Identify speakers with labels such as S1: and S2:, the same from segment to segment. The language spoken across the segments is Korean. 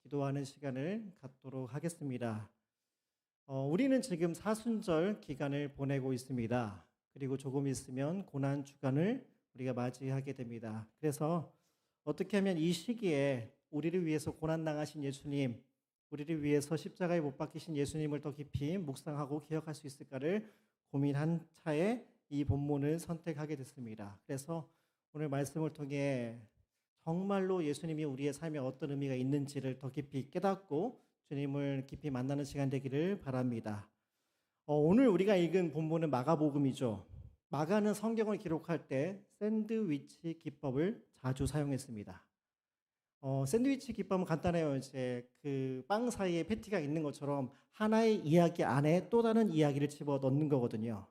S1: 기도하는 시간을 갖도록 하겠습니다. 우리는 지금 사순절 기간을 보내고 있습니다. 그리고 조금 있으면 고난 주간을 우리가 맞이하게 됩니다. 그래서 어떻게 하면 이 시기에 우리를 위해서 고난 당하신 예수님, 우리를 위해서 십자가에 못 박히신 예수님을 더 깊이 묵상하고 기억할 수 있을까를 고민한 차에 이 본문을 선택하게 됐습니다. 그래서 오늘 말씀을 통해 정말로 예수님이 우리의 삶에 어떤 의미가 있는지를 더 깊이 깨닫고 주님을 깊이 만나는 시간 되기를 바랍니다. 오늘 우리가 읽은 본문은 마가복음이죠. 마가는 성경을 기록할 때 샌드위치 기법을 자주 사용했습니다. 샌드위치 기법은 간단해요. 이제 그 빵 사이에 패티가 있는 것처럼 하나의 이야기 안에 또 다른 이야기를 집어 넣는 거거든요.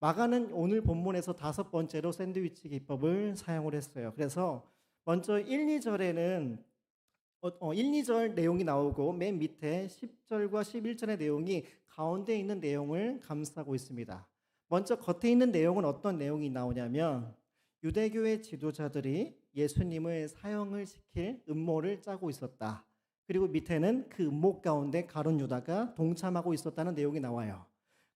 S1: 마가는 오늘 본문에서 5번째로 샌드위치 기법을 사용을 했어요. 그래서 먼저 1, 2절에는 1, 2절 내용이 나오고 맨 밑에 10절과 11절의 내용이 가운데 있는 내용을 감싸고 있습니다. 먼저 겉에 있는 내용은 어떤 내용이 나오냐면 유대교의 지도자들이 예수님을 사형을 시킬 음모를 짜고 있었다. 그리고 밑에는 그 음모 가운데 가룟 유다가 동참하고 있었다는 내용이 나와요.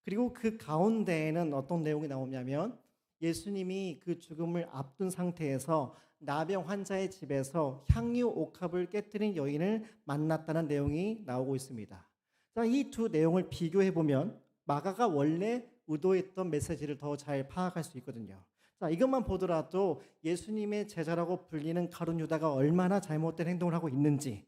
S1: 그리고 그 가운데에는 어떤 내용이 나오냐면 예수님이 그 죽음을 앞둔 상태에서 나병 환자의 집에서 향유 옥합을 깨뜨린 여인을 만났다는 내용이 나오고 있습니다. 자, 이 두 내용을 비교해 보면 마가가 원래 의도했던 메시지를 더 잘 파악할 수 있거든요. 자, 이것만 보더라도 예수님의 제자라고 불리는 가룟 유다가 얼마나 잘못된 행동을 하고 있는지,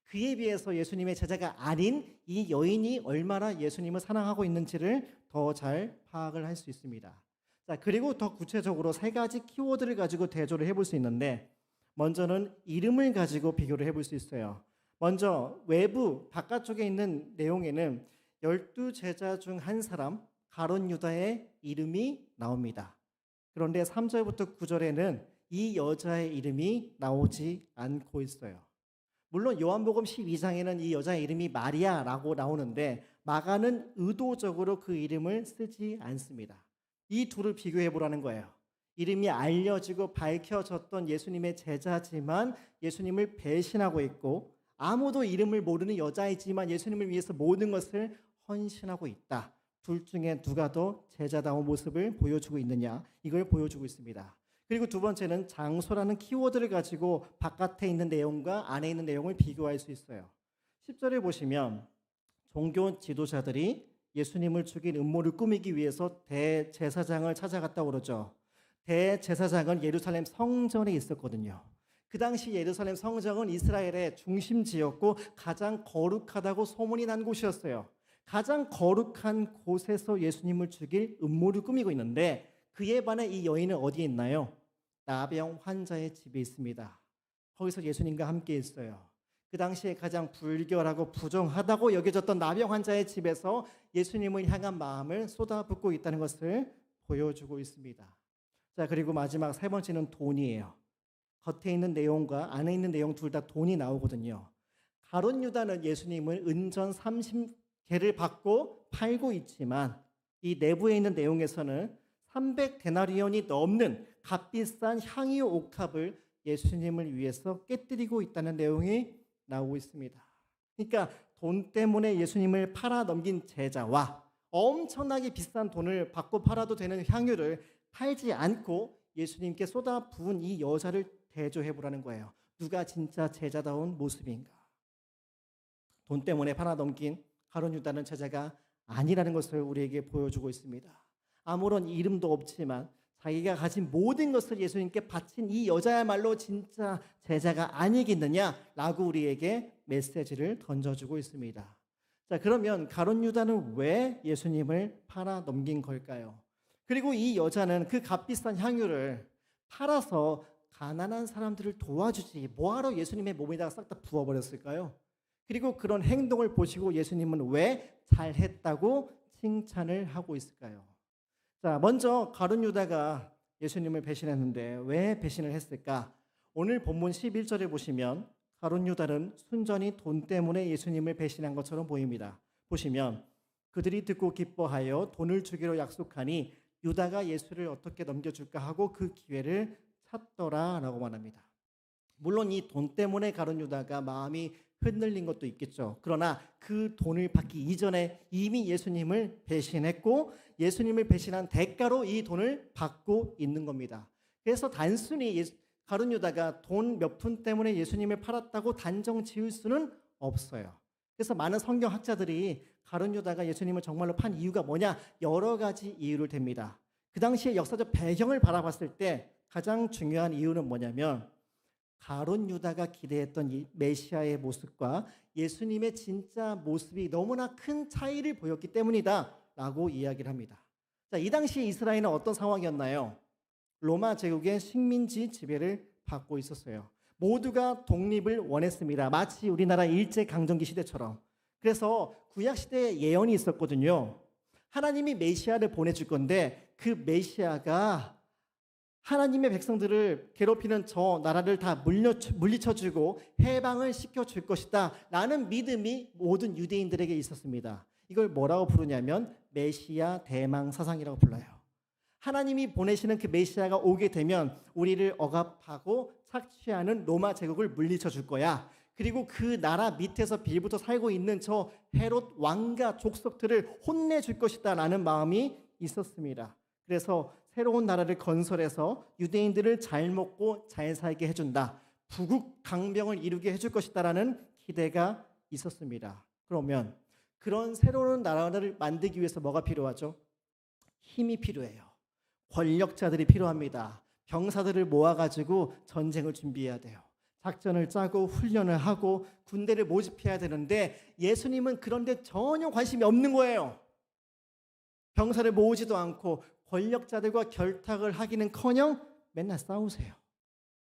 S1: 그에 비해서 예수님의 제자가 아닌 이 여인이 얼마나 예수님을 사랑하고 있는지를 더 잘 파악을 할 수 있습니다. 자, 그리고 더 구체적으로 3가지 키워드를 가지고 대조를 해볼 수 있는데, 먼저는 이름을 가지고 비교를 해볼 수 있어요. 먼저 외부 바깥쪽에 있는 내용에는 12제자 중 한 사람 가룟 유다의 이름이 나옵니다. 그런데 3절부터 9절에는 이 여자의 이름이 나오지 않고 있어요. 물론 요한복음 12장에는 이 여자의 이름이 마리아라고 나오는데 마가는 의도적으로 그 이름을 쓰지 않습니다. 이 둘을 비교해 보라는 거예요. 이름이 알려지고 밝혀졌던 예수님의 제자지만 예수님을 배신하고 있고, 아무도 이름을 모르는 여자이지만 예수님을 위해서 모든 것을 헌신하고 있다. 둘 중에 누가 더 제자다운 모습을 보여주고 있느냐, 이걸 보여주고 있습니다. 그리고 두 번째는 장소라는 키워드를 가지고 바깥에 있는 내용과 안에 있는 내용을 비교할 수 있어요. 10절에 보시면 종교 지도자들이 예수님을 죽인 음모를 꾸미기 위해서 대제사장을 찾아갔다고 그러죠. 대제사장은 예루살렘 성전에 있었거든요. 그 당시 예루살렘 성전은 이스라엘의 중심지였고 가장 거룩하다고 소문이 난 곳이었어요. 가장 거룩한 곳에서 예수님을 죽일 음모를 꾸미고 있는데, 그에 반해 이 여인은 어디에 있나요? 나병 환자의 집에 있습니다. 거기서 예수님과 함께 있어요. 그 당시에 가장 불결하고 부정하다고 여겨졌던 나병 환자의 집에서 예수님을 향한 마음을 쏟아붓고 있다는 것을 보여주고 있습니다. 자, 그리고 마지막 3번째는 돈이에요. 겉에 있는 내용과 안에 있는 내용 둘 다 돈이 나오거든요. 가룟 유다는 예수님을 은전 30개를 받고 팔고 있지만 이 내부에 있는 내용에서는 300데나리온이 넘는 값비싼 향유 옥합을 예수님을 위해서 깨뜨리고 있다는 내용이 나오고 있습니다. 그러니까 돈 때문에 예수님을 팔아 넘긴 제자와 엄청나게 비싼 돈을 받고 팔아도 되는 향유를 팔지 않고 예수님께 쏟아 부은 이 여자를 대조해 보라는 거예요. 누가 진짜 제자다운 모습인가? 돈 때문에 팔아 넘긴 가룟 유다는 제자가 아니라는 것을 우리에게 보여주고 있습니다. 아무런 이름도 없지만 자기가 가진 모든 것을 예수님께 바친 이 여자야말로 진짜 제자가 아니겠느냐라고 우리에게 메시지를 던져주고 있습니다. 자, 그러면 가룟 유다는 왜 예수님을 팔아 넘긴 걸까요? 그리고 이 여자는 그 값비싼 향유를 팔아서 가난한 사람들을 도와주지 뭐하러 예수님의 몸에다가 싹 다 부어버렸을까요? 그리고 그런 행동을 보시고 예수님은 왜 잘했다고 칭찬을 하고 있을까요? 자, 먼저 가룟 유다가 예수님을 배신했는데 왜 배신을 했을까? 오늘 본문 11절에 보시면 가룟 유다는 순전히 돈 때문에 예수님을 배신한 것처럼 보입니다. 보시면 그들이 듣고 기뻐하여 돈을 주기로 약속하니 유다가 예수를 어떻게 넘겨줄까 하고 그 기회를 찾더라라고 말합니다. 물론 이 돈 때문에 가룟 유다가 마음이 흔들린 것도 있겠죠. 그러나 그 돈을 받기 이전에 이미 예수님을 배신했고 예수님을 배신한 대가로 이 돈을 받고 있는 겁니다. 그래서 단순히 가룟 유다가 돈 몇 푼 때문에 예수님을 팔았다고 단정 지을 수는 없어요. 그래서 많은 성경학자들이 가룟 유다가 예수님을 정말로 판 이유가 뭐냐, 여러 가지 이유를 댑니다. 그 당시의 역사적 배경을 바라봤을 때 가장 중요한 이유는 뭐냐면 가룟 유다가 기대했던 이 메시아의 모습과 예수님의 진짜 모습이 너무나 큰 차이를 보였기 때문이다라고 이야기를 합니다. 자, 이 당시 이스라엘은 어떤 상황이었나요? 로마 제국의 식민지 지배를 받고 있었어요. 모두가 독립을 원했습니다. 마치 우리나라 일제강점기 시대처럼. 그래서 구약시대에 예언이 있었거든요. 하나님이 메시아를 보내줄 건데 그 메시아가 하나님의 백성들을 괴롭히는 저 나라를 다 물리쳐주고 해방을 시켜줄 것이다 라는 믿음이 모든 유대인들에게 있었습니다. 이걸 뭐라고 부르냐면 메시아 대망 사상이라고 불러요. 하나님이 보내시는 그 메시아가 오게 되면 우리를 억압하고 착취하는 로마 제국을 물리쳐 줄 거야. 그리고 그 나라 밑에서 빌부터 살고 있는 저 헤롯 왕가 족속들을 혼내줄 것이다 라는 마음이 있었습니다. 그래서 새로운 나라를 건설해서 유대인들을 잘 먹고 잘 살게 해준다. 부국 강병을 이루게 해줄 것이다 라는 기대가 있었습니다. 그러면 그런 새로운 나라를 만들기 위해서 뭐가 필요하죠? 힘이 필요해요. 권력자들이 필요합니다. 병사들을 모아가지고 전쟁을 준비해야 돼요. 작전을 짜고 훈련을 하고 군대를 모집해야 되는데 예수님은 그런데 전혀 관심이 없는 거예요. 병사를 모으지도 않고 권력자들과 결탁을 하기는커녕 맨날 싸우세요.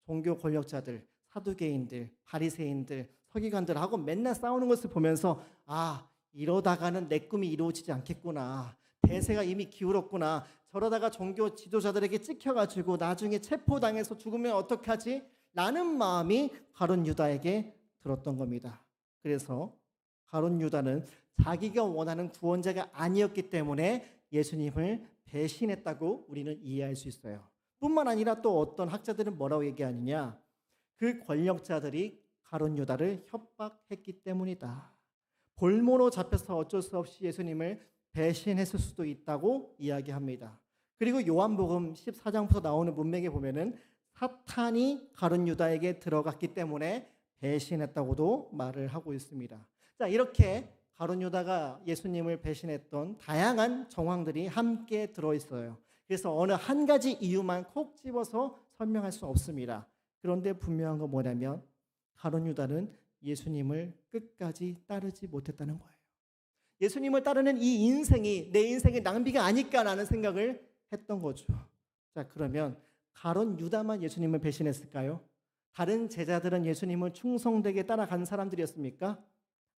S1: 종교 권력자들, 사두개인들, 바리새인들, 서기관들하고 맨날 싸우는 것을 보면서 아, 이러다가는 내 꿈이 이루어지지 않겠구나. 대세가 이미 기울었구나. 저러다가 종교 지도자들에게 찍혀가지고 나중에 체포당해서 죽으면 어떡하지? 라는 마음이 가룟 유다에게 들었던 겁니다. 그래서 가룟 유다는 자기가 원하는 구원자가 아니었기 때문에 예수님을 배신했다고 우리는 이해할 수 있어요. 뿐만 아니라 또 어떤 학자들은 뭐라고 얘기하느냐, 그 권력자들이 가룟 유다를 협박했기 때문이다. 볼모로 잡혀서 어쩔 수 없이 예수님을 배신했을 수도 있다고 이야기합니다. 그리고 요한복음 14장부터 나오는 문맥에 보면은 사탄이 가룟 유다에게 들어갔기 때문에 배신했다고도 말을 하고 있습니다. 자, 이렇게 가룟 유다가 예수님을 배신했던 다양한 정황들이 함께 들어있어요. 그래서 어느 한 가지 이유만 콕 집어서 설명할 수 없습니다. 그런데 분명한 건 뭐냐면 가룟 유다는 예수님을 끝까지 따르지 못했다는 거예요. 예수님을 따르는 이 인생이 내 인생의 낭비가 아닐까라는 생각을 했던 거죠. 자, 그러면 가룟 유다만 예수님을 배신했을까요? 다른 제자들은 예수님을 충성되게 따라간 사람들이었습니까?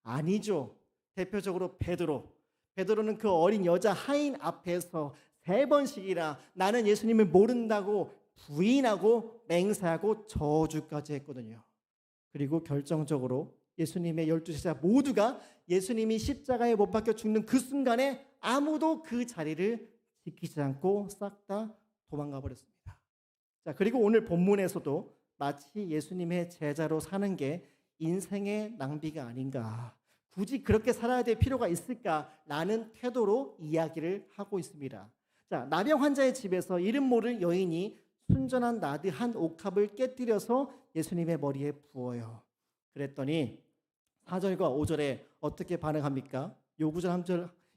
S1: 아니죠. 대표적으로 베드로는 그 어린 여자 하인 앞에서 3번씩이나 나는 예수님을 모른다고 부인하고 맹세하고 저주까지 했거든요. 그리고 결정적으로 예수님의 12제자 모두가 예수님이 십자가에 못 박혀 죽는 그 순간에 아무도 그 자리를 지키지 않고 싹 다 도망가 버렸습니다. 자, 그리고 오늘 본문에서도 마치 예수님의 제자로 사는 게 인생의 낭비가 아닌가, 굳이 그렇게 살아야 될 필요가 있을까라는 태도로 이야기를 하고 있습니다. 자, 나병 환자의 집에서 이름 모를 여인이 순전한 나드 한 옥합을 깨뜨려서 예수님의 머리에 부어요. 그랬더니 4절과 5절에 어떻게 반응합니까?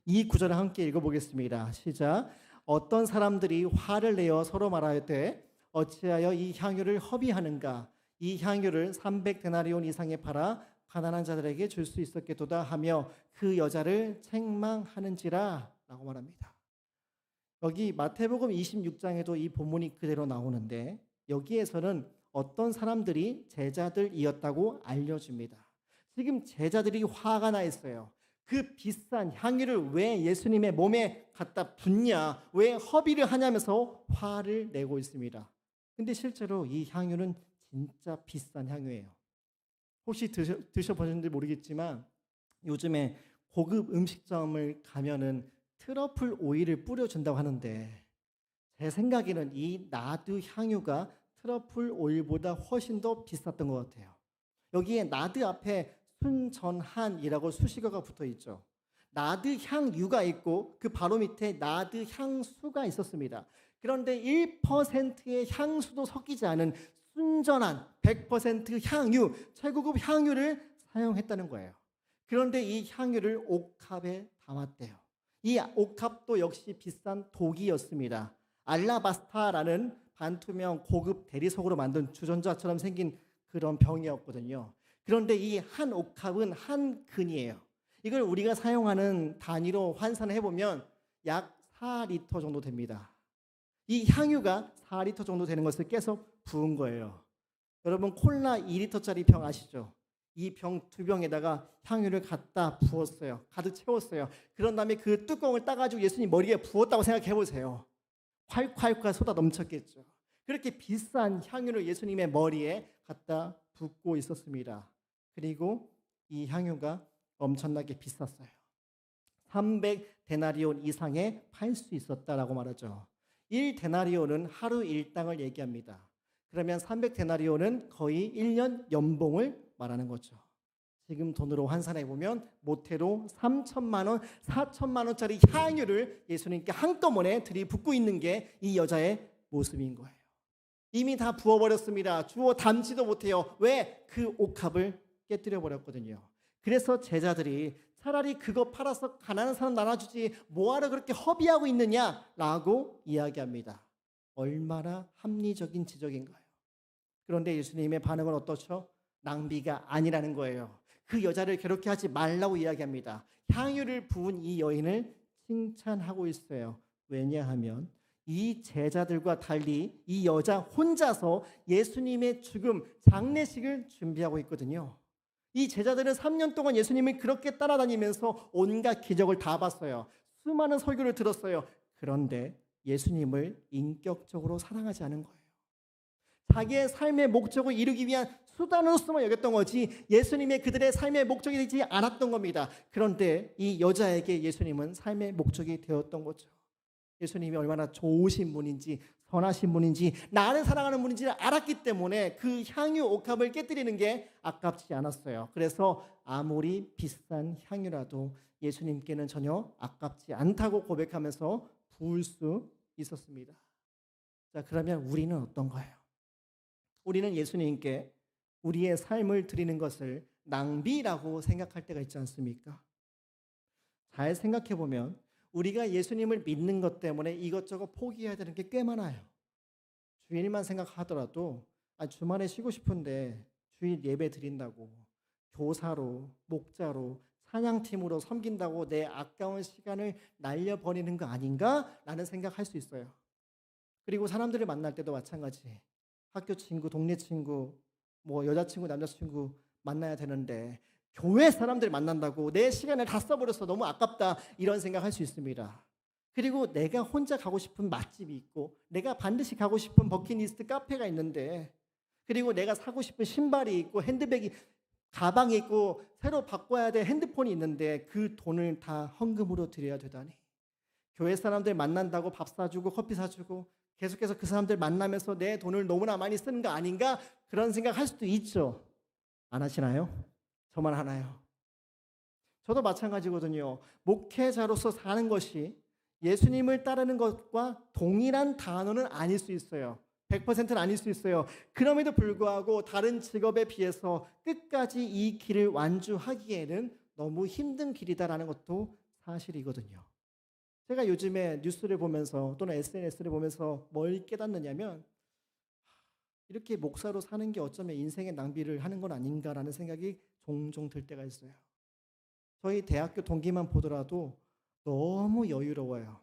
S1: 이 구절을 함께 읽어보겠습니다. 시작. 어떤 사람들이 화를 내어 서로 말하되 어찌하여 이 향유를 허비하는가? 이 향유를 300데나리온 이상에 팔아 가난한 자들에게 줄 수 있었겠도다 하며 그 여자를 책망하는지라 라고 말합니다. 여기 마태복음 26장에도 이 본문이 그대로 나오는데 여기에서는 어떤 사람들이 제자들이었다고 알려줍니다. 지금 제자들이 화가 나 있어요. 그 비싼 향유를 왜 예수님의 몸에 갖다 붓냐, 왜 허비를 하냐면서 화를 내고 있습니다. 근데 실제로 이 향유는 진짜 비싼 향유예요. 혹시 드셔보셨는지 모르겠지만 요즘에 고급 음식점을 가면은 트러플 오일을 뿌려준다고 하는데 제 생각에는 이 나드 향유가 트러플 오일보다 훨씬 더 비쌌던 것 같아요. 여기에 나드 앞에 순전한이라고 수식어가 붙어 있죠. 나드향유가 있고 그 바로 밑에 나드향수가 있었습니다. 그런데 1%의 향수도 섞이지 않은 순전한 100% 향유, 최고급 향유를 사용했다는 거예요. 그런데 이 향유를 옥합에 담았대요. 이 옥합도 역시 비싼 독이었습니다. 알라바스타라는 반투명 고급 대리석으로 만든 주전자처럼 생긴 그런 병이었거든요. 그런데 이 한 옥합은 한 근이에요. 이걸 우리가 사용하는 단위로 환산을 해보면 약 4리터 정도 됩니다. 이 향유가 4리터 정도 되는 것을 깨서 부은 거예요. 여러분 콜라 2리터짜리 병 아시죠? 이 병 두 병에다가 향유를 갖다 부었어요. 가득 채웠어요. 그런 다음에 그 뚜껑을 따가지고 예수님 머리에 부었다고 생각해 보세요. 콸콸콸 쏟아 넘쳤겠죠. 그렇게 비싼 향유를 예수님의 머리에 갖다 붓고 있었습니다. 그리고 이 향유가 엄청나게 비쌌어요. 300데나리온 이상에 팔 수 있었다라고 말하죠. 1데나리온은 하루 일당을 얘기합니다. 그러면 300데나리온은 거의 1년 연봉을 말하는 거죠. 지금 돈으로 환산해 보면 모태로 3천만 원, 4천만 원짜리 향유를 예수님께 한꺼번에 들이붓고 있는 게 이 여자의 모습인 거예요. 이미 다 부어버렸습니다. 주워 담지도 못해요. 왜? 그 옥합을 깨뜨려 버렸거든요. 그래서 제자들이 차라리 그거 팔아서 가난한 사람 나눠주지 뭐하러 그렇게 허비하고 있느냐라고 이야기합니다. 얼마나 합리적인 지적인가요? 그런데 예수님의 반응은 어떻죠? 낭비가 아니라는 거예요. 그 여자를 괴롭게 하지 말라고 이야기합니다. 향유를 부은 이 여인을 칭찬하고 있어요. 왜냐하면 이 제자들과 달리 이 여자 혼자서 예수님의 죽음, 장례식을 준비하고 있거든요. 이 제자들은 3년 동안 예수님을 그렇게 따라다니면서 온갖 기적을 다 봤어요. 수많은 설교를 들었어요. 그런데 예수님을 인격적으로 사랑하지 않은 거예요. 자기의 삶의 목적을 이루기 위한 수단으로서만 여겼던 거지 예수님의 그들의 삶의 목적이 되지 않았던 겁니다. 그런데 이 여자에게 예수님은 삶의 목적이 되었던 거죠. 예수님이 얼마나 좋으신 분인지 선하신 분인지 나를 사랑하는 분인지를 알았기 때문에 그 향유 옥합을 깨뜨리는 게 아깝지 않았어요. 그래서 아무리 비싼 향유라도 예수님께는 전혀 아깝지 않다고 고백하면서 부을 수 있었습니다. 자, 그러면 우리는 어떤가요? 우리는 예수님께 우리의 삶을 드리는 것을 낭비라고 생각할 때가 있지 않습니까? 잘 생각해 보면 우리가 예수님을 믿는 것 때문에 이것저것 포기해야 되는 게 꽤 많아요. 주일만 생각하더라도 주말에 쉬고 싶은데 주일 예배 드린다고 교사로, 목자로, 찬양팀으로 섬긴다고 내 아까운 시간을 날려버리는 거 아닌가? 라는 생각할 수 있어요. 그리고 사람들을 만날 때도 마찬가지. 학교 친구, 동네 친구, 뭐 여자친구, 남자친구 만나야 되는데 교회 사람들 만난다고 내 시간을 다 써버려서 너무 아깝다 이런 생각할 수 있습니다. 그리고 내가 혼자 가고 싶은 맛집이 있고 내가 반드시 가고 싶은 버킷리스트 카페가 있는데 그리고 내가 사고 싶은 신발이 있고 핸드백이 가방이 있고 새로 바꿔야 될 핸드폰이 있는데 그 돈을 다 헌금으로 드려야 되다니 교회 사람들 만난다고 밥 사주고 커피 사주고 계속해서 그 사람들 만나면서 내 돈을 너무나 많이 쓰는 거 아닌가 그런 생각할 수도 있죠. 안 하시나요? 저만 하나요? 저도 마찬가지거든요. 목회자로서 사는 것이 예수님을 따르는 것과 동일한 단어는 아닐 수 있어요. 100%는 아닐 수 있어요. 그럼에도 불구하고 다른 직업에 비해서 끝까지 이 길을 완주하기에는 너무 힘든 길이다라는 것도 사실이거든요. 제가 요즘에 뉴스를 보면서 또는 SNS를 보면서 뭘 깨닫느냐면 이렇게 목사로 사는 게 어쩌면 인생의 낭비를 하는 건 아닌가라는 생각이 종종 들 때가 있어요. 저희 대학교 동기만 보더라도 너무 여유로워요.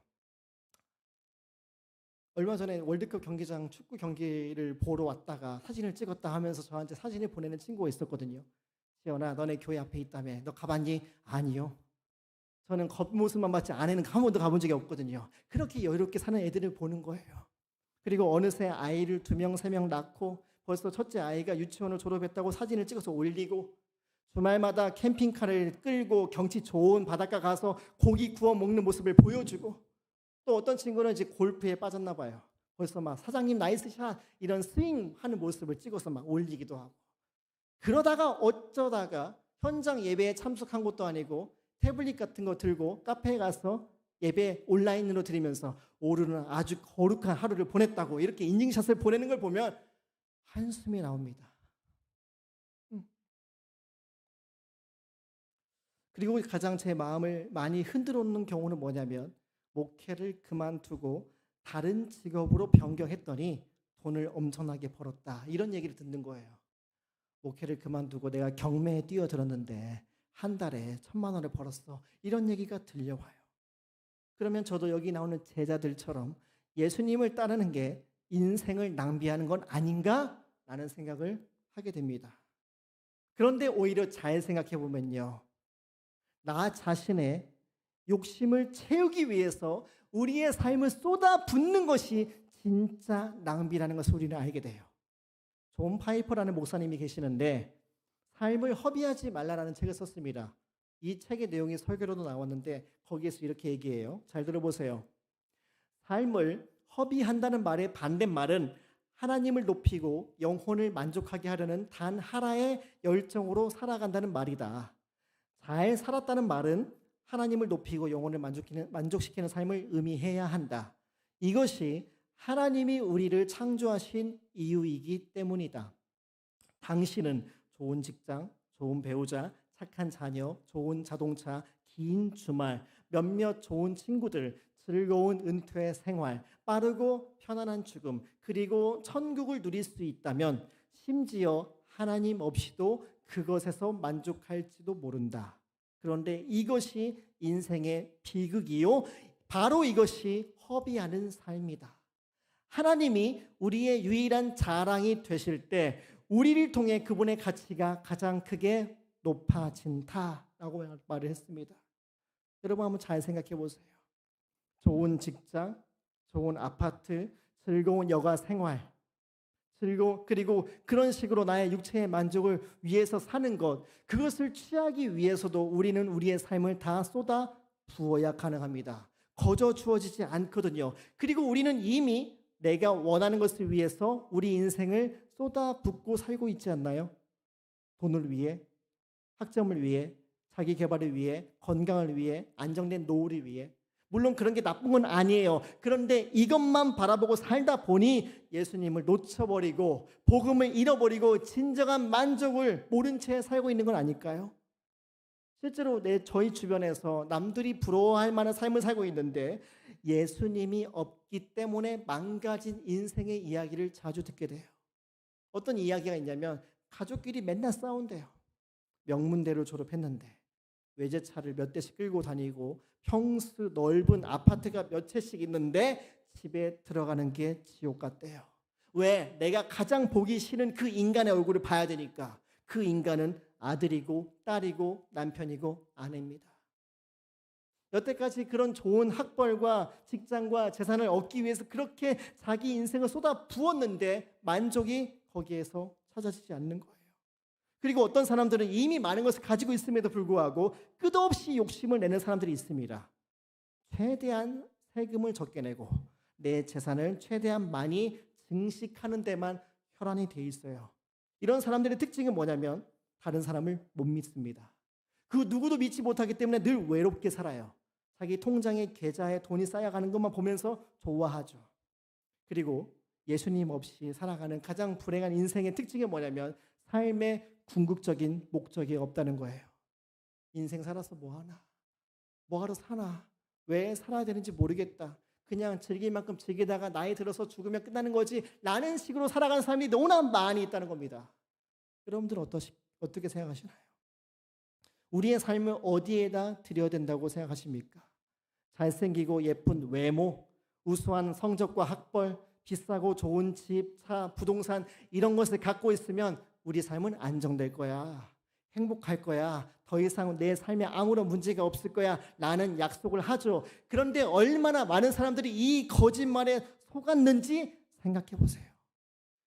S1: 얼마 전에 월드컵 경기장 축구 경기를 보러 왔다가 사진을 찍었다 하면서 저한테 사진을 보내는 친구가 있었거든요. 지연아, 너네 교회 앞에 있다며. 너 가봤니? 아니요. 저는 겉모습만 봤지 안에는 한 번도 가본 적이 없거든요. 그렇게 여유롭게 사는 애들을 보는 거예요. 그리고 어느새 아이를 2명, 3명 낳고 벌써 첫째 아이가 유치원을 졸업했다고 사진을 찍어서 올리고 주말마다 캠핑카를 끌고 경치 좋은 바닷가 가서 고기 구워 먹는 모습을 보여주고 또 어떤 친구는 이제 골프에 빠졌나 봐요. 벌써 막 사장님 나이스샷 이런 스윙하는 모습을 찍어서 막 올리기도 하고 그러다가 어쩌다가 현장 예배에 참석한 것도 아니고 태블릿 같은 거 들고 카페에 가서 예배 온라인으로 드리면서 오늘은 아주 거룩한 하루를 보냈다고 이렇게 인증샷을 보내는 걸 보면 한숨이 나옵니다. 그리고 가장 제 마음을 많이 흔들어 놓는 경우는 뭐냐면 목회를 그만두고 다른 직업으로 변경했더니 돈을 엄청나게 벌었다. 이런 얘기를 듣는 거예요. 목회를 그만두고 내가 경매에 뛰어들었는데 한 달에 1,000만 원을 벌었어. 이런 얘기가 들려와요. 그러면 저도 여기 나오는 제자들처럼 예수님을 따르는 게 인생을 낭비하는 건 아닌가? 라는 생각을 하게 됩니다. 그런데 오히려 잘 생각해 보면요. 나 자신의 욕심을 채우기 위해서 우리의 삶을 쏟아붓는 것이 진짜 낭비라는 것을 우리는 알게 돼요. 존 파이퍼라는 목사님이 계시는데 삶을 허비하지 말라라는 책을 썼습니다. 이 책의 내용이 설교로도 나왔는데 거기에서 이렇게 얘기해요. 잘 들어보세요. 삶을 허비한다는 말의 반대말은 하나님을 높이고 영혼을 만족하게 하려는 단 하나의 열정으로 살아간다는 말이다. 잘 살았다는 말은 하나님을 높이고 영혼을 만족시키는 삶을 의미해야 한다. 이것이 하나님이 우리를 창조하신 이유이기 때문이다. 당신은 좋은 직장, 좋은 배우자, 착한 자녀, 좋은 자동차, 긴 주말, 몇몇 좋은 친구들, 즐거운 은퇴 생활, 빠르고 편안한 죽음, 그리고 천국을 누릴 수 있다면 심지어 하나님 없이도 그것에서 만족할지도 모른다. 그런데 이것이 인생의 비극이요. 바로 이것이 허비하는 삶이다. 하나님이 우리의 유일한 자랑이 되실 때 우리를 통해 그분의 가치가 가장 크게 높아진다라고 말을 했습니다. 여러분 한번 잘 생각해 보세요. 좋은 직장, 좋은 아파트, 즐거운 여가 생활, 그리고 그런 식으로 나의 육체의 만족을 위해서 사는 것, 그것을 취하기 위해서도 우리는 우리의 삶을 다 쏟아 부어야 가능합니다. 거저 주어지지 않거든요. 그리고 우리는 이미 내가 원하는 것을 위해서 우리 인생을 쏟아붓고 살고 있지 않나요? 돈을 위해, 학점을 위해, 자기 개발을 위해, 건강을 위해, 안정된 노후를 위해. 물론 그런 게 나쁜 건 아니에요. 그런데 이것만 바라보고 살다 보니 예수님을 놓쳐버리고 복음을 잃어버리고 진정한 만족을 모른 채 살고 있는 건 아닐까요? 실제로 저희 주변에서 남들이 부러워할 만한 삶을 살고 있는데 예수님이 없기 때문에 망가진 인생의 이야기를 자주 듣게 돼요. 어떤 이야기가 있냐면 가족끼리 맨날 싸운대요. 명문대를 졸업했는데 외제차를 몇 대씩 끌고 다니고 평수 넓은 아파트가 몇 채씩 있는데 집에 들어가는 게 지옥 같대요. 왜? 내가 가장 보기 싫은 그 인간의 얼굴을 봐야 되니까. 그 인간은 아들이고 딸이고 남편이고 아내입니다. 여태까지 그런 좋은 학벌과 직장과 재산을 얻기 위해서 그렇게 자기 인생을 쏟아 부었는데 만족이 거기에서 찾아지지 않는 거예요. 그리고 어떤 사람들은 이미 많은 것을 가지고 있음에도 불구하고 끝없이 욕심을 내는 사람들이 있습니다. 최대한 세금을 적게 내고 내 재산을 최대한 많이 증식하는 데만 혈안이 돼 있어요. 이런 사람들의 특징은 뭐냐면 다른 사람을 못 믿습니다. 그 누구도 믿지 못하기 때문에 늘 외롭게 살아요. 자기 통장에 계좌에 돈이 쌓여가는 것만 보면서 좋아하죠. 그리고 예수님 없이 살아가는 가장 불행한 인생의 특징이 뭐냐면 삶의 궁극적인 목적이 없다는 거예요. 인생 살아서 뭐하나? 뭐하러 사나? 왜 살아야 되는지 모르겠다. 그냥 즐길 만큼 즐기다가 나이 들어서 죽으면 끝나는 거지 라는 식으로 살아가는 사람이 너무나 많이 있다는 겁니다. 여러분들 어떻게 생각하시나요? 우리의 삶을 어디에다 드려야 된다고 생각하십니까? 잘생기고 예쁜 외모, 우수한 성적과 학벌, 비싸고 좋은 집, 차, 부동산 이런 것을 갖고 있으면 우리 삶은 안정될 거야. 행복할 거야. 더 이상 내 삶에 아무런 문제가 없을 거야 라는 약속을 하죠. 그런데 얼마나 많은 사람들이 이 거짓말에 속았는지 생각해 보세요.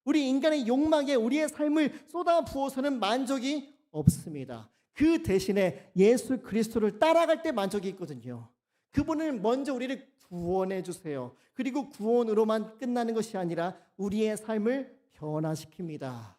S1: 우리 인간의 욕망에 우리의 삶을 쏟아부어서는 만족이 없습니다. 그 대신에 예수 그리스도를 따라갈 때 만족이 있거든요. 그분은 먼저 우리를 구원해 주세요. 그리고 구원으로만 끝나는 것이 아니라 우리의 삶을 변화시킵니다.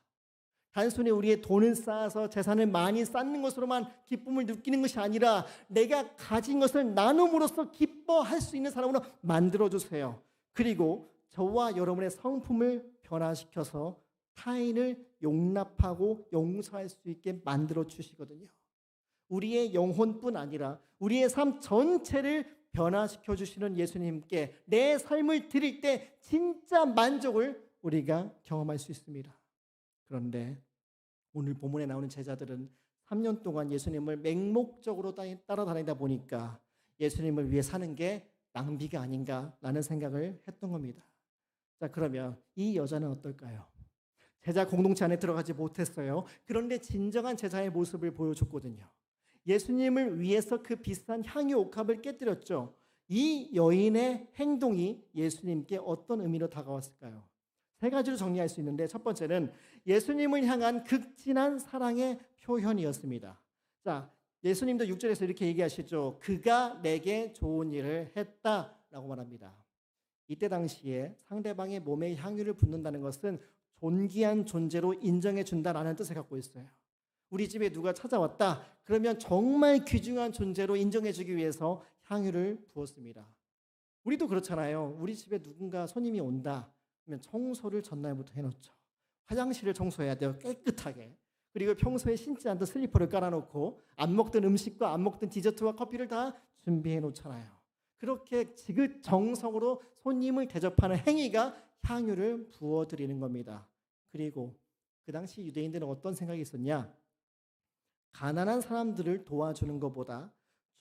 S1: 단순히 우리의 돈을 쌓아서 재산을 많이 쌓는 것으로만 기쁨을 느끼는 것이 아니라 내가 가진 것을 나눔으로써 기뻐할 수 있는 사람으로 만들어주세요. 그리고 저와 여러분의 성품을 변화시켜서 타인을 용납하고 용서할 수 있게 만들어 주시거든요. 우리의 영혼뿐 아니라 우리의 삶 전체를 변화시켜 주시는 예수님께 내 삶을 드릴 때 진짜 만족을 우리가 경험할 수 있습니다. 그런데 오늘 본문에 나오는 제자들은 3년 동안 예수님을 맹목적으로 따라다니다 보니까 예수님을 위해 사는 게 낭비가 아닌가라는 생각을 했던 겁니다. 자, 그러면 이 여자는 어떨까요? 제자 공동체 안에 들어가지 못했어요. 그런데 진정한 제자의 모습을 보여줬거든요. 예수님을 위해서 그 비싼 향유 옥합을 깨뜨렸죠. 이 여인의 행동이 예수님께 어떤 의미로 다가왔을까요? 세 가지로 정리할 수 있는데 첫 번째는 예수님을 향한 극진한 사랑의 표현이었습니다. 자, 예수님도 6절에서 이렇게 얘기하시죠. 그가 내게 좋은 일을 했다라고 말합니다. 이때 당시에 상대방의 몸에 향유를 붓는다는 것은 존귀한 존재로 인정해 준다라는 뜻을 갖고 있어요. 우리 집에 누가 찾아왔다 그러면 정말 귀중한 존재로 인정해 주기 위해서 향유를 부었습니다. 우리도 그렇잖아요. 우리 집에 누군가 손님이 온다 그러면 청소를 전날부터 해놓죠. 화장실을 청소해야 돼요. 깨끗하게. 그리고 평소에 신지 않던 슬리퍼를 깔아놓고 안 먹던 음식과 안 먹던 디저트와 커피를 다 준비해 놓잖아요. 그렇게 지극정성으로 손님을 대접하는 행위가 향유를 부어드리는 겁니다. 그리고 그 당시 유대인들은 어떤 생각이 있었냐? 가난한 사람들을 도와주는 것보다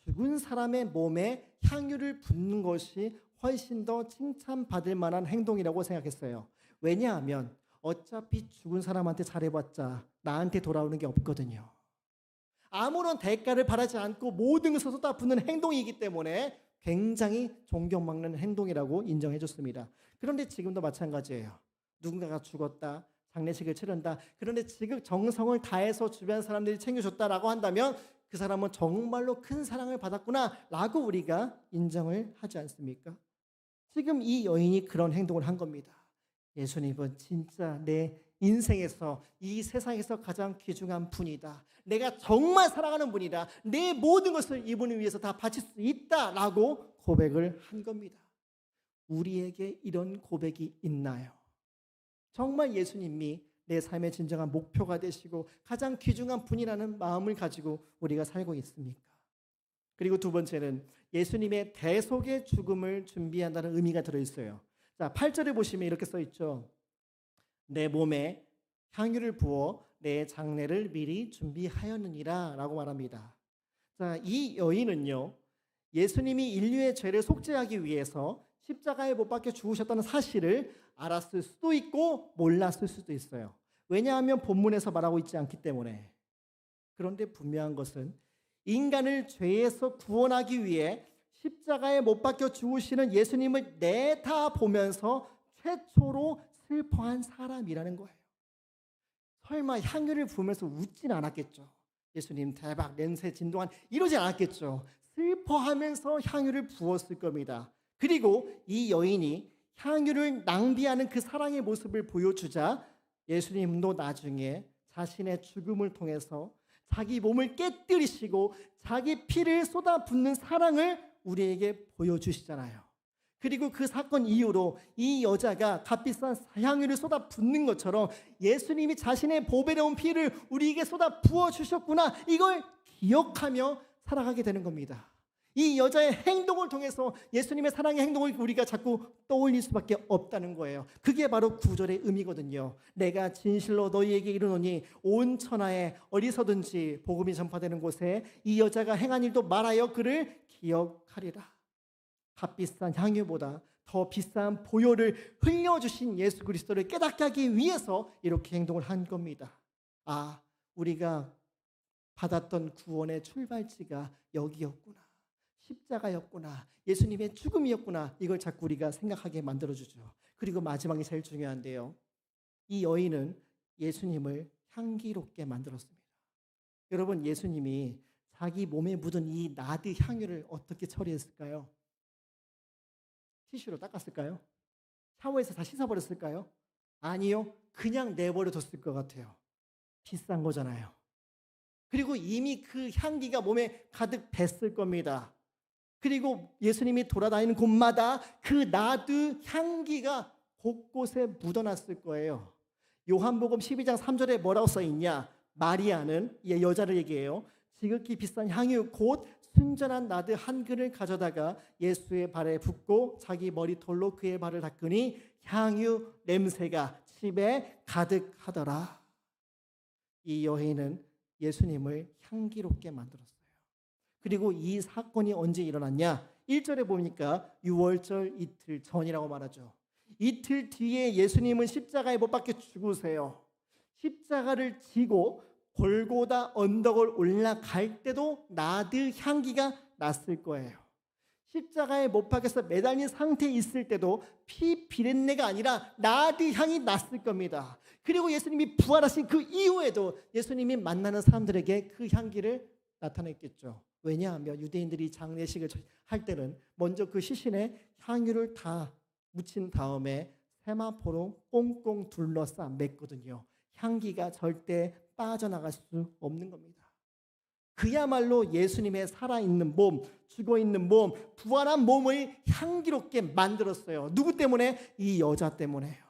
S1: 죽은 사람의 몸에 향유를 붓는 것이 훨씬 더 칭찬받을 만한 행동이라고 생각했어요. 왜냐하면 어차피 죽은 사람한테 잘해봤자 나한테 돌아오는 게 없거든요. 아무런 대가를 바라지 않고 모든 것을 쏟아붓는 행동이기 때문에 굉장히 존경받는 행동이라고 인정해 줬습니다. 그런데 지금도 마찬가지예요. 누군가가 죽었다, 장례식을 치른다. 그런데 지극 정성을 다해서 주변 사람들이 챙겨줬다라고 한다면 그 사람은 정말로 큰 사랑을 받았구나라고 우리가 인정을 하지 않습니까? 지금 이 여인이 그런 행동을 한 겁니다. 예수님은 진짜 내 인생에서 이 세상에서 가장 귀중한 분이다. 내가 정말 사랑하는 분이다. 내 모든 것을 이분을 위해서 다 바칠 수 있다라고 고백을 한 겁니다. 우리에게 이런 고백이 있나요? 정말 예수님이 내 삶의 진정한 목표가 되시고 가장 귀중한 분이라는 마음을 가지고 우리가 살고 있습니까? 그리고 두 번째는 예수님의 대속의 죽음을 준비한다는 의미가 들어있어요. 자, 8절에 보시면 이렇게 써있죠. 내 몸에 향유를 부어 내 장례를 미리 준비하였느니라 라고 말합니다. 자, 이 여인은요, 예수님이 인류의 죄를 속죄하기 위해서 십자가에 못 박혀 죽으셨다는 사실을 알았을 수도 있고 몰랐을 수도 있어요. 왜냐하면 본문에서 말하고 있지 않기 때문에. 그런데 분명한 것은 인간을 죄에서 구원하기 위해 십자가에 못 박혀 죽으시는 예수님을 내다보면서 최초로 슬퍼한 사람이라는 거예요. 설마 향유를 부으면서 웃진 않았겠죠. 예수님 대박 냄새 진동한 이러지 않았겠죠. 슬퍼하면서 향유를 부었을 겁니다. 그리고 이 여인이 향유를 낭비하는 그 사랑의 모습을 보여주자 예수님도 나중에 자신의 죽음을 통해서 자기 몸을 깨뜨리시고 자기 피를 쏟아붓는 사랑을 우리에게 보여주시잖아요. 그리고 그 사건 이후로 이 여자가 값비싼 향유를 쏟아붓는 것처럼 예수님이 자신의 보배로운 피를 우리에게 쏟아부어 주셨구나, 이걸 기억하며 살아가게 되는 겁니다. 이 여자의 행동을 통해서 예수님의 사랑의 행동을 우리가 자꾸 떠올릴 수밖에 없다는 거예요. 그게 바로 9절의 의미거든요. 내가 진실로 너희에게 이르노니 온 천하에 어디서든지 복음이 전파되는 곳에 이 여자가 행한 일도 말하여 그를 기억하리라. 값비싼 향유보다 더 비싼 보혈을 흘려주신 예수 그리스도를 깨닫게 하기 위해서 이렇게 행동을 한 겁니다. 아, 우리가 받았던 구원의 출발지가 여기였구나. 십자가였구나. 예수님의 죽음이었구나. 이걸 자꾸 우리가 생각하게 만들어주죠. 그리고 마지막이 제일 중요한데요. 이 여인은 예수님을 향기롭게 만들었습니다. 여러분, 예수님이 자기 몸에 묻은 이 나드 향유를 어떻게 처리했을까요? 티슈로 닦았을까요? 샤워해서 다 씻어버렸을까요? 아니요. 그냥 내버려 뒀을 것 같아요. 비싼 거잖아요. 그리고 이미 그 향기가 몸에 가득 뱄을 겁니다. 그리고 예수님이 돌아다니는 곳마다 그 나드 향기가 곳곳에 묻어났을 거예요. 요한복음 12장 3절에 뭐라고 써있냐? 마리아는, 이 여자를 얘기해요. 지극히 비싼 향유 곧 순전한 나드 한 근을 가져다가 예수의 발에 붓고 자기 머리털로 그의 발을 닦으니 향유 냄새가 집에 가득하더라. 이 여인은 예수님을 향기롭게 만들었어요. 그리고 이 사건이 언제 일어났냐? 1절에 보니까 6월절 이틀 전이라고 말하죠. 이틀 뒤에 예수님은 십자가에 못 박혀 죽으세요. 십자가를 지고 골고다 언덕을 올라갈 때도 나드 향기가 났을 거예요. 십자가에 못 박혀서 매달린 상태에 있을 때도 피 비린내가 아니라 나드 향이 났을 겁니다. 그리고 예수님이 부활하신 그 이후에도 예수님이 만나는 사람들에게 그 향기를 나타냈겠죠. 왜냐하면 유대인들이 장례식을 할 때는 먼저 그 시신에 향유를 다 묻힌 다음에 세마포로 꽁꽁 둘러싸 맸거든요. 향기가 절대 빠져나갈 수 없는 겁니다. 그야말로 예수님의 살아있는 몸, 죽어있는 몸, 부활한 몸을 향기롭게 만들었어요. 누구 때문에? 이 여자 때문에요.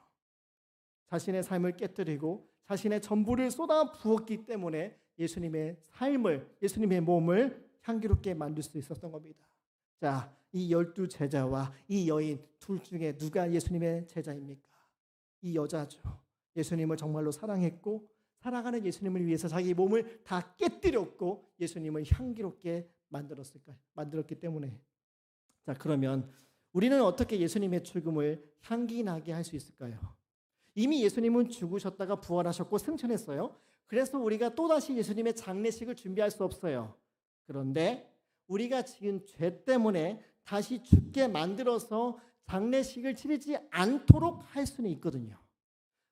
S1: 자신의 삶을 깨뜨리고 자신의 전부를 쏟아 부었기 때문에 예수님의 삶을, 예수님의 몸을 향기롭게 만들 수 있었던 겁니다. 자, 이 12 제자와 이 여인 둘 중에 누가 예수님의 제자입니까? 이 여자죠. 예수님을 정말로 사랑했고 살아가는 예수님을 위해서 자기 몸을 다 깨뜨렸고 예수님을 향기롭게 만들었기 때문에. 자, 그러면 우리는 어떻게 예수님의 죽음을 향기나게 할 수 있을까요? 이미 예수님은 죽으셨다가 부활하셨고 승천했어요. 그래서 우리가 또다시 예수님의 장례식을 준비할 수 없어요. 그런데 우리가 지은 죄 때문에 다시 죽게 만들어서 장례식을 치르지 않도록 할 수는 있거든요.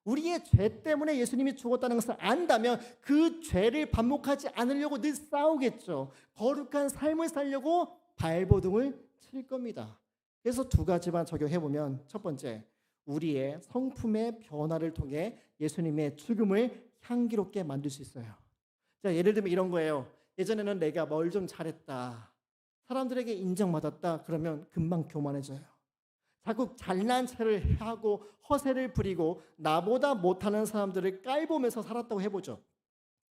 S1: 우리의 죄 때문에 예수님이 죽었다는 것을 안다면 그 죄를 반복하지 않으려고 늘 싸우겠죠. 거룩한 삶을 살려고 발버둥을 칠 겁니다. 그래서 두 가지만 적용해보면, 첫 번째, 우리의 성품의 변화를 통해 예수님의 죽음을 향기롭게 만들 수 있어요. 자, 예를 들면 이런 거예요. 예전에는 내가 뭘 좀 잘했다, 사람들에게 인정받았다, 그러면 금방 교만해져요. 자꾸 잘난 체를 하고 허세를 부리고 나보다 못하는 사람들을 깔보면서 살았다고 해보죠.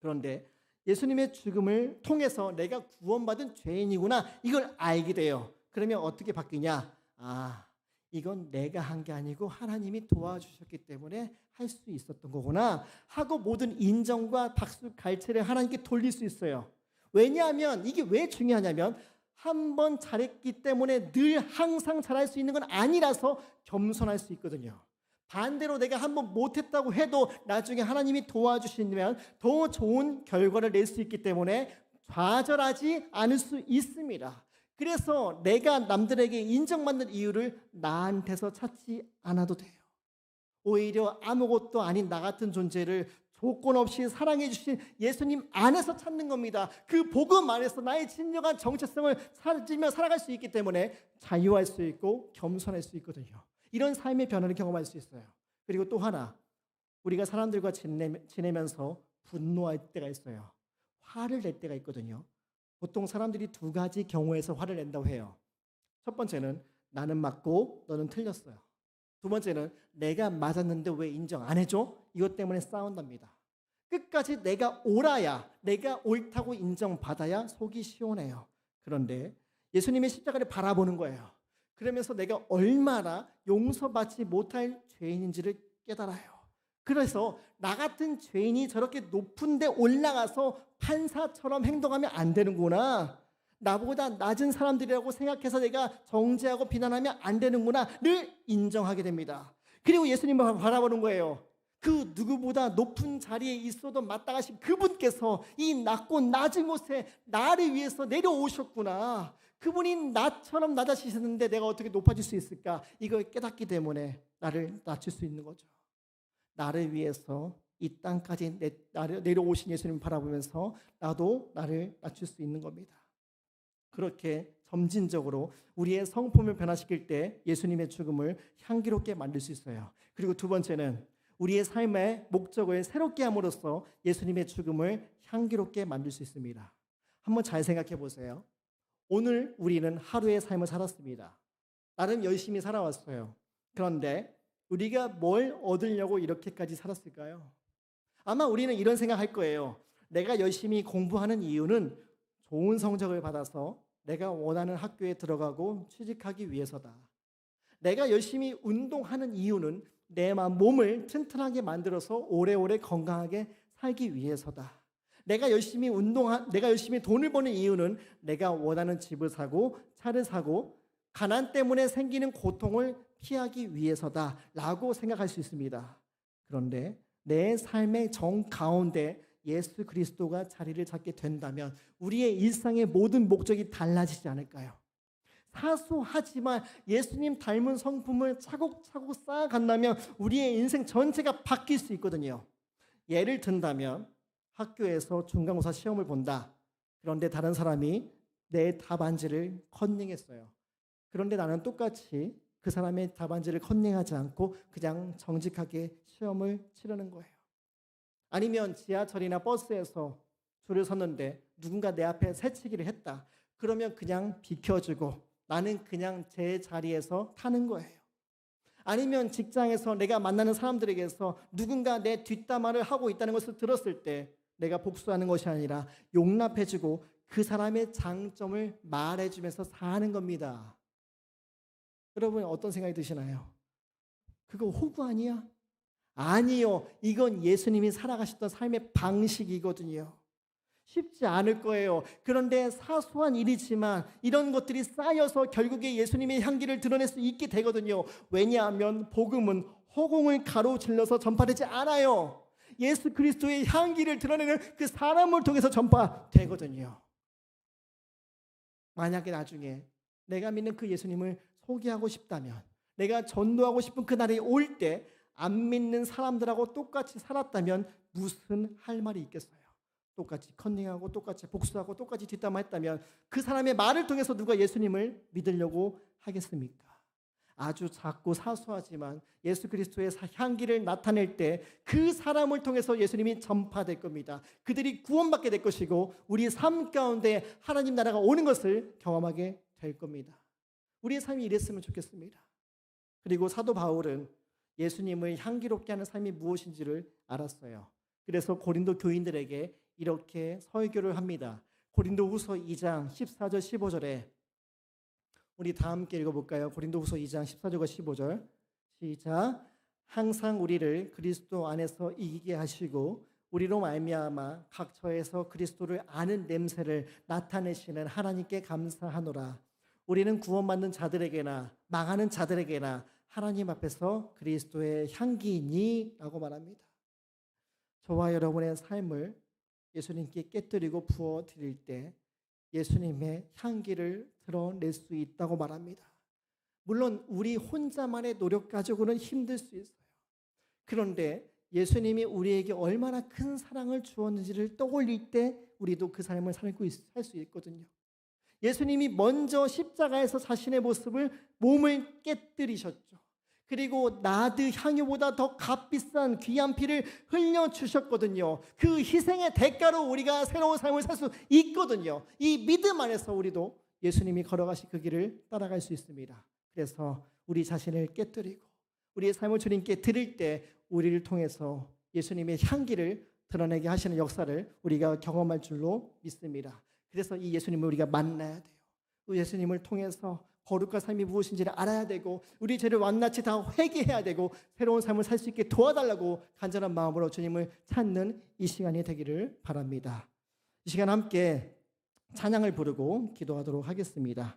S1: 그런데 예수님의 죽음을 통해서 내가 구원받은 죄인이구나, 이걸 알게 돼요. 그러면 어떻게 바뀌냐? 아, 이건 내가 한 게 아니고 하나님이 도와주셨기 때문에 할 수 있었던 거구나 하고 모든 인정과 박수 갈채를 하나님께 돌릴 수 있어요. 왜냐하면 이게 왜 중요하냐면 한 번 잘했기 때문에 늘 항상 잘할 수 있는 건 아니라서 겸손할 수 있거든요. 반대로 내가 한 번 못했다고 해도 나중에 하나님이 도와주시면 더 좋은 결과를 낼 수 있기 때문에 좌절하지 않을 수 있습니다. 그래서 내가 남들에게 인정받는 이유를 나한테서 찾지 않아도 돼요. 오히려 아무것도 아닌 나 같은 존재를 조건 없이 사랑해 주신 예수님 안에서 찾는 겁니다. 그 복음 안에서 나의 진정한 정체성을 찾으며 살아갈 수 있기 때문에 자유할 수 있고 겸손할 수 있거든요. 이런 삶의 변화를 경험할 수 있어요. 그리고 또 하나, 우리가 사람들과 지내면서 분노할 때가 있어요. 화를 낼 때가 있거든요. 보통 사람들이 두 가지 경우에서 화를 낸다고 해요. 첫 번째는 나는 맞고 너는 틀렸어요. 두 번째는 내가 맞았는데 왜 인정 안 해줘? 이것 때문에 싸운답니다. 끝까지 내가 옳아야, 내가 옳다고 인정받아야 속이 시원해요. 그런데 예수님의 십자가를 바라보는 거예요. 그러면서 내가 얼마나 용서받지 못할 죄인인지를 깨달아요. 그래서 나 같은 죄인이 저렇게 높은 데 올라가서 판사처럼 행동하면 안 되는구나, 나보다 낮은 사람들이라고 생각해서 내가 정죄하고 비난하면 안 되는구나를 인정하게 됩니다. 그리고 예수님을 바라보는 거예요. 그 누구보다 높은 자리에 있어도 마땅하신 그분께서 이 낮고 낮은 곳에 나를 위해서 내려오셨구나, 그분이 나처럼 낮아지셨는데 내가 어떻게 높아질 수 있을까, 이걸 깨닫기 때문에 나를 낮출 수 있는 거죠. 나를 위해서 이 땅까지 내려오신 예수님을 바라보면서 나도 나를 낮출 수 있는 겁니다. 그렇게 점진적으로 우리의 성품을 변화시킬 때 예수님의 죽음을 향기롭게 만들 수 있어요. 그리고 두 번째는 우리의 삶의 목적을 새롭게 함으로써 예수님의 죽음을 향기롭게 만들 수 있습니다. 한번 잘 생각해 보세요. 오늘 우리는 하루의 삶을 살았습니다. 나름 열심히 살아왔어요. 그런데 우리가 뭘 얻으려고 이렇게까지 살았을까요? 아마 우리는 이런 생각할 거예요. 내가 열심히 공부하는 이유는 좋은 성적을 받아서 내가 원하는 학교에 들어가고 취직하기 위해서다. 내가 열심히 운동하는 이유는 내 몸을 튼튼하게 만들어서 오래오래 건강하게 살기 위해서다. 내가 열심히 돈을 버는 이유는 내가 원하는 집을 사고 차를 사고 가난 때문에 생기는 고통을 피하기 위해서다 라고 생각할 수 있습니다. 그런데 내 삶의 정 가운데 예수 그리스도가 자리를 잡게 된다면 우리의 일상의 모든 목적이 달라지지 않을까요? 사소하지만 예수님 닮은 성품을 차곡차곡 쌓아간다면 우리의 인생 전체가 바뀔 수 있거든요. 예를 든다면 학교에서 중간고사 시험을 본다. 그런데 다른 사람이 내 답안지를 컨닝했어요. 그런데 나는 똑같이 그 사람의 답안지를 컨닝하지 않고 그냥 정직하게 시험을 치르는 거예요. 아니면 지하철이나 버스에서 줄을 섰는데 누군가 내 앞에 새치기를 했다. 그러면 그냥 비켜주고 나는 그냥 제 자리에서 타는 거예요. 아니면 직장에서 내가 만나는 사람들에게서 누군가 내 뒷담화를 하고 있다는 것을 들었을 때 내가 복수하는 것이 아니라 용납해주고 그 사람의 장점을 말해주면서 사는 겁니다. 여러분 어떤 생각이 드시나요? 그거 호구 아니야? 아니요. 이건 예수님이 살아가셨던 삶의 방식이거든요. 쉽지 않을 거예요. 그런데 사소한 일이지만 이런 것들이 쌓여서 결국에 예수님의 향기를 드러낼 수 있게 되거든요. 왜냐하면 복음은 허공을 가로질러서 전파되지 않아요. 예수 그리스도의 향기를 드러내는 그 사람을 통해서 전파되거든요. 만약에 나중에 내가 믿는 그 예수님을 소개하고 싶다면, 내가 전도하고 싶은 그날이 올 때 안 믿는 사람들하고 똑같이 살았다면 무슨 할 말이 있겠어요? 똑같이 컨닝하고 똑같이 복수하고 똑같이 뒷담화했다면 그 사람의 말을 통해서 누가 예수님을 믿으려고 하겠습니까? 아주 작고 사소하지만 예수 그리스도의 향기를 나타낼 때 그 사람을 통해서 예수님이 전파될 겁니다. 그들이 구원받게 될 것이고 우리 삶 가운데 하나님 나라가 오는 것을 경험하게 될 겁니다. 우리의 삶이 이랬으면 좋겠습니다. 그리고 사도 바울은 예수님을 향기롭게 하는 삶이 무엇인지를 알았어요. 그래서 고린도 교인들에게 이렇게 설교를 합니다. 고린도후서 2장 14절 15절에 우리 다 함께 읽어볼까요? 고린도후서 2장 14절과 15절 시작. 항상 우리를 그리스도 안에서 이기게 하시고 우리로 말미암아 각 처에서 그리스도를 아는 냄새를 나타내시는 하나님께 감사하노라. 우리는 구원받는 자들에게나 망하는 자들에게나 하나님 앞에서 그리스도의 향기니 라고 말합니다. 저와 여러분의 삶을 예수님께 깨뜨리고 부어드릴 때 예수님의 향기를 드러낼 수 있다고 말합니다. 물론 우리 혼자만의 노력 가지고는 힘들 수 있어요. 그런데 예수님이 우리에게 얼마나 큰 사랑을 주었는지를 떠올릴 때 우리도 그 삶을 살 수 있거든요. 예수님이 먼저 십자가에서 자신의 몸을 깨뜨리셨죠. 그리고 나드 향유보다 더 값비싼 귀한 피를 흘려주셨거든요. 그 희생의 대가로 우리가 새로운 삶을 살 수 있거든요. 이 믿음 안에서 우리도 예수님이 걸어가신 그 길을 따라갈 수 있습니다. 그래서 우리 자신을 깨뜨리고 우리의 삶을 주님께 드릴 때 우리를 통해서 예수님의 향기를 드러내게 하시는 역사를 우리가 경험할 줄로 믿습니다. 그래서 이 예수님을 우리가 만나야 돼요. 그 예수님을 통해서 거룩한 삶이 무엇인지를 알아야 되고 우리 죄를 완전히 다 회개해야 되고 새로운 삶을 살 수 있게 도와달라고 간절한 마음으로 주님을 찾는 이 시간이 되기를 바랍니다. 이 시간 함께 찬양을 부르고 기도하도록 하겠습니다.